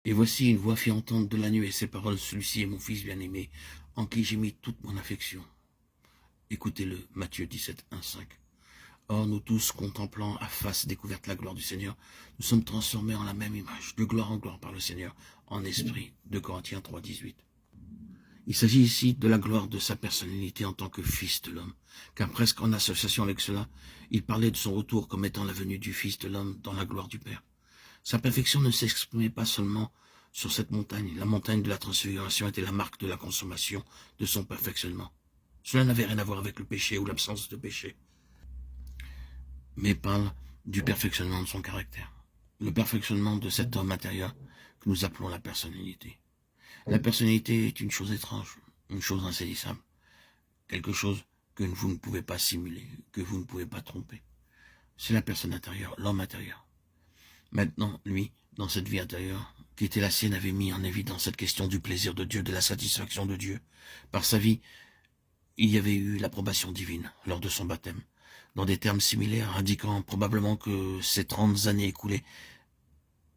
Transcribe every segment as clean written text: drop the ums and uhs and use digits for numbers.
Et voici une voix fit entendre de la nuée ces paroles, celui-ci est mon fils bien-aimé, en qui j'ai mis toute mon affection. Écoutez-le, Matthieu 17, 1, 5. Or, nous tous, contemplant à face découverte la gloire du Seigneur, nous sommes transformés en la même image, de gloire en gloire par le Seigneur, en esprit, 2 Corinthiens 3, 18. Il s'agit ici de la gloire de sa personnalité en tant que fils de l'homme, car presque en association avec cela, il parlait de son retour comme étant la venue du Fils de l'homme dans la gloire du Père. Sa perfection ne s'exprimait pas seulement sur cette montagne. La montagne de la transfiguration était la marque de la consommation de son perfectionnement. Cela n'avait rien à voir avec le péché ou l'absence de péché, mais parle du perfectionnement de son caractère, le perfectionnement de cet homme intérieur que nous appelons la personnalité. La personnalité est une chose étrange, une chose insaisissable, quelque chose que vous ne pouvez pas simuler, que vous ne pouvez pas tromper. C'est la personne intérieure, l'homme intérieur. Maintenant, lui, dans cette vie intérieure, qui était la sienne, avait mis en évidence cette question du plaisir de Dieu, de la satisfaction de Dieu. Par sa vie, il y avait eu l'approbation divine lors de son baptême, dans des termes similaires, indiquant probablement que ces 30 années écoulées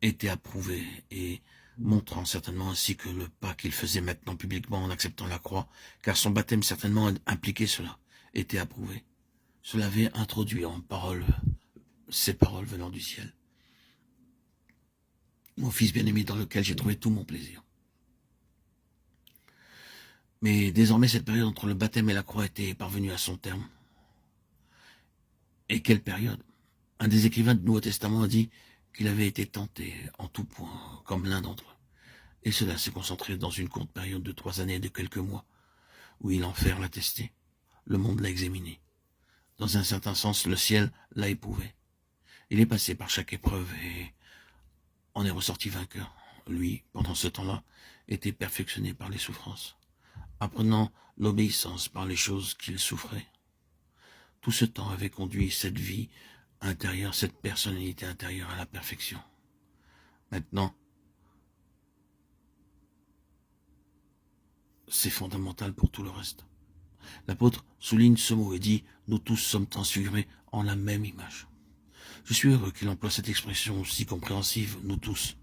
étaient approuvées et montrant certainement ainsi que le pas qu'il faisait maintenant publiquement en acceptant la croix, car son baptême certainement impliquait cela, était approuvé. Cela avait introduit en parole ces paroles venant du ciel. Mon fils bien-aimé dans lequel j'ai trouvé tout mon plaisir. Mais désormais, cette période entre le baptême et la croix était parvenue à son terme. Et quelle période! Un des écrivains du Nouveau Testament a dit qu'il avait été tenté en tout point, comme l'un d'entre eux. Et cela s'est concentré dans une courte période de 3 années et de quelques mois, où l'enfer l'a testé, le monde l'a examiné. Dans un certain sens, le ciel l'a éprouvé. Il est passé par chaque épreuve et en est ressorti vainqueur. Lui, pendant ce temps-là, était perfectionné par les souffrances, apprenant l'obéissance par les choses qu'il souffrait. Tout ce temps avait conduit cette vie intérieure, cette personnalité intérieure à la perfection. Maintenant, c'est fondamental pour tout le reste. L'apôtre souligne ce mot et dit « Nous tous sommes transfigurés en la même image ». Je suis heureux qu'il emploie cette expression aussi compréhensive, « nous tous ».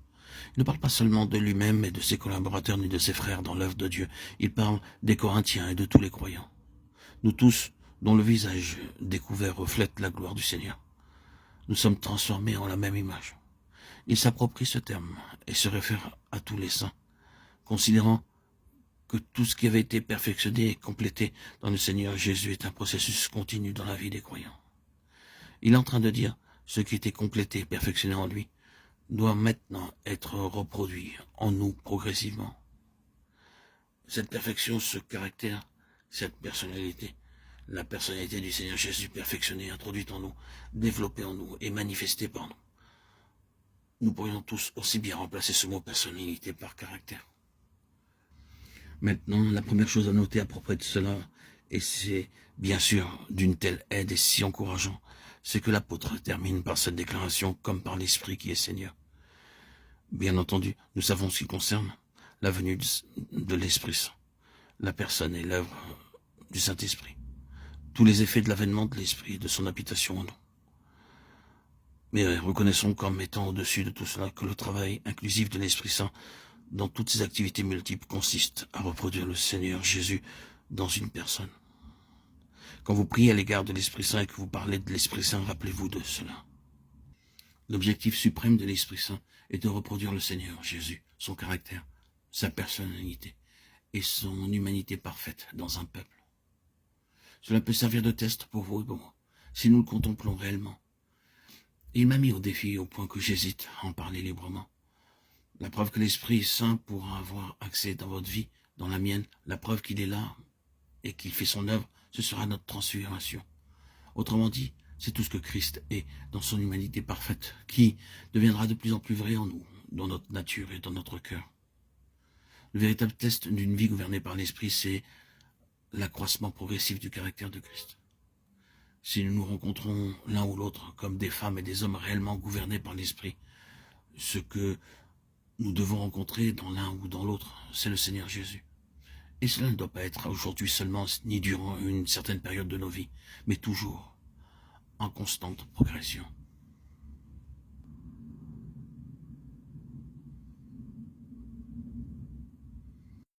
Il ne parle pas seulement de lui-même et de ses collaborateurs ni de ses frères dans l'œuvre de Dieu. Il parle des Corinthiens et de tous les croyants. Nous tous, dont le visage découvert reflète la gloire du Seigneur. Nous sommes transformés en la même image. Il s'approprie ce terme et se réfère à tous les saints, considérant que tout ce qui avait été perfectionné et complété dans le Seigneur Jésus est un processus continu dans la vie des croyants. Il est en train de dire ce qui était complété et perfectionné en lui doit maintenant être reproduit en nous progressivement. Cette perfection, ce caractère, cette personnalité, la personnalité du Seigneur Jésus perfectionnée, introduite en nous, développée en nous et manifestée par nous. Nous pourrions tous aussi bien remplacer ce mot personnalité par caractère. Maintenant, la première chose à noter à propos de cela, et c'est bien sûr d'une telle aide et si encourageant, c'est que l'apôtre termine par cette déclaration comme par l'Esprit qui est Seigneur. Bien entendu, nous savons ce qui concerne la venue de l'Esprit Saint, la personne et l'œuvre du Saint-Esprit, tous les effets de l'avènement de l'Esprit et de son habitation en nous. Mais reconnaissons comme étant au-dessus de tout cela que le travail inclusif de l'Esprit Saint dans toutes ses activités multiples consiste à reproduire le Seigneur Jésus dans une personne. Quand vous priez à l'égard de l'Esprit Saint et que vous parlez de l'Esprit Saint, rappelez-vous de cela. L'objectif suprême de l'Esprit Saint est de reproduire le Seigneur Jésus, son caractère, sa personnalité et son humanité parfaite dans un peuple. Cela peut servir de test pour vous et pour moi, si nous le contemplons réellement. Il m'a mis au défi au point que j'hésite à en parler librement. La preuve que l'Esprit Saint pourra avoir accès dans votre vie, dans la mienne, la preuve qu'il est là et qu'il fait son œuvre, ce sera notre transfiguration. Autrement dit, c'est tout ce que Christ est dans son humanité parfaite, qui deviendra de plus en plus vrai en nous, dans notre nature et dans notre cœur. Le véritable test d'une vie gouvernée par l'Esprit, c'est l'accroissement progressif du caractère de Christ. Si nous nous rencontrons l'un ou l'autre comme des femmes et des hommes réellement gouvernés par l'Esprit, ce que nous devons rencontrer dans l'un ou dans l'autre, c'est le Seigneur Jésus. Et cela ne doit pas être aujourd'hui seulement, ni durant une certaine période de nos vies, mais toujours en constante progression.